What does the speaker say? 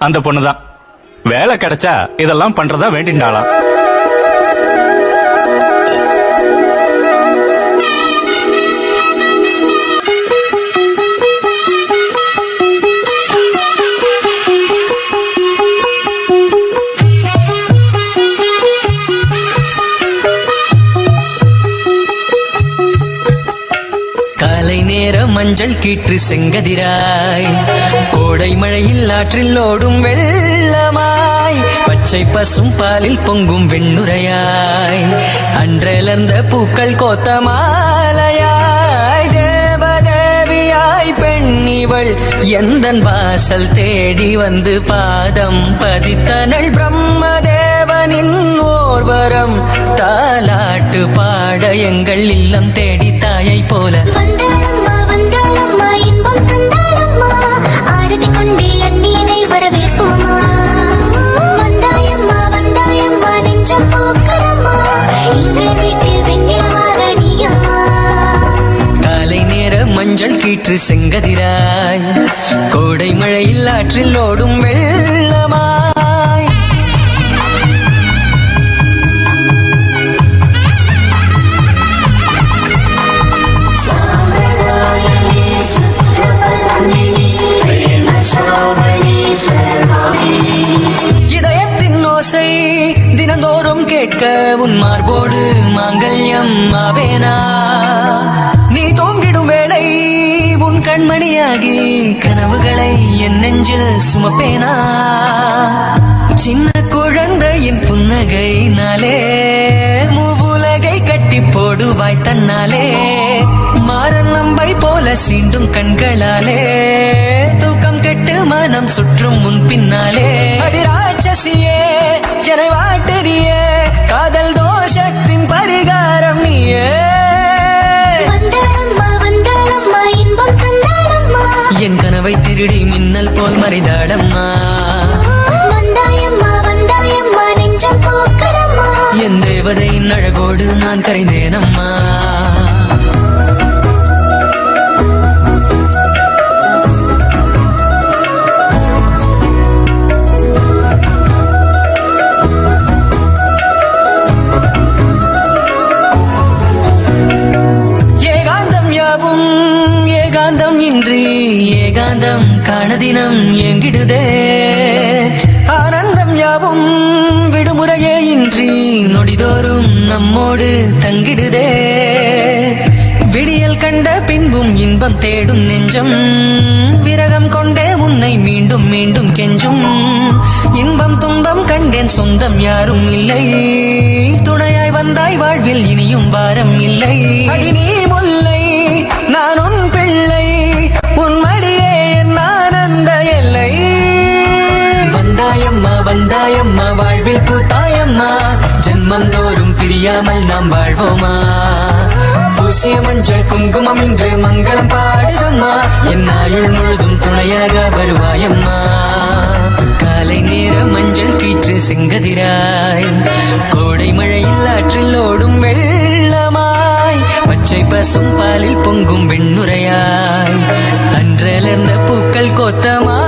அந்த பொண்ணுதான் வேலை கிடைச்சா இதெல்லாம் பண்றதா வேண்டிண்டாளாம். மஞ்சள் கீற்று செங்கதிராய் கோடை மழையில் ஆற்றில் ஓடும் வெள்ளமாய் பச்சை பசும் பாலில் பொங்கும் வெண்ணுரையாய் அன்றலர்ந்த பூக்கள் கோத்த மாலையாய் தேவதேவியாய் பெண்ணிவள் எந்தன் வாசல் தேடி வந்து பாதம் பதித்தனள் பிரம்மதேவனின் ஓர்வரம் தாலாட்டு பாட எங்கள் இல்லம் தேடி தாயை போல காலை நேர மஞ்சள் கீற்று செங்கதிராய் கோடை மழையில் ஆற்றில் ஓடும் வெள்ளமாய் இதயத்தின் ஓசை தினந்தோறும் கேட்க உன் மார்போடு மாங்கல்யம் ஆவேனா நீ தூங்கிடும் வேளை உன் கண்மணியாகி கனவுகளை என் நெஞ்சில் சுமப்பேனா சின்ன குழந்தையின் புன்னகை நாளே மூவுலகை கட்டி போடுவாய் தன்னாலே மாறன் நம்பை போல சீண்டும் கண்களாலே தூக்கம் கெட்டு மனம் சுற்றும் முன் பின்னாலே அடிராட்சசியே ஜனை வாட்டறியே காதல் தோஷத்தின் பரிகாரம் நீயே என் கனவை திருடி மின்னல் போல் மறைதாடம்மா என் தேவதையின் அழகோடு நான் கரைந்தேனம்மா ஏகாந்தம் காணதினம் எங்கிடுதே ஆனந்தம் யாவும் விடுமுறையே இன்றி நொடிதோறும் நம்மோடு தங்கிடுதே விடியல் கண்ட பின்பும் இன்பம் தேடும் நெஞ்சம் விரகம் கொண்டே உன்னை மீண்டும் மீண்டும் கெஞ்சும் இன்பம் துன்பம் கண்டேன் சொந்தம் யாரும் இல்லை துணையாய் வந்தாய் வாழ்வில் இனியும் வாரம் இல்லை அடி நீ முல்லை நான் உன் பிள்ளை உன் மடியே என் ஆனந்த எல்லை வந்தாயம்மா வந்தாயம்மா வாழ்வில் பூத்தாயம்மா ஜென்மம் தோறும் பிரியாமல் நாம் வாழ்வோமா பூசிய மஞ்சள் குங்குமம் இன்று மங்களம் பாடுதம்மா என் ஆயுள் முழுதும் துணையாக வருவாயம்மா காலை நேர மஞ்சள் கீற்று செங்கதிராய் கோடை மழையில் ஆற்றில் ஓடும் வெள்ளமாய் பச்சை பசும் பாலில் பொங்கும் வெண்ணுரையாய் அன்றலர்ந்த பூக்கள் கோத்தமா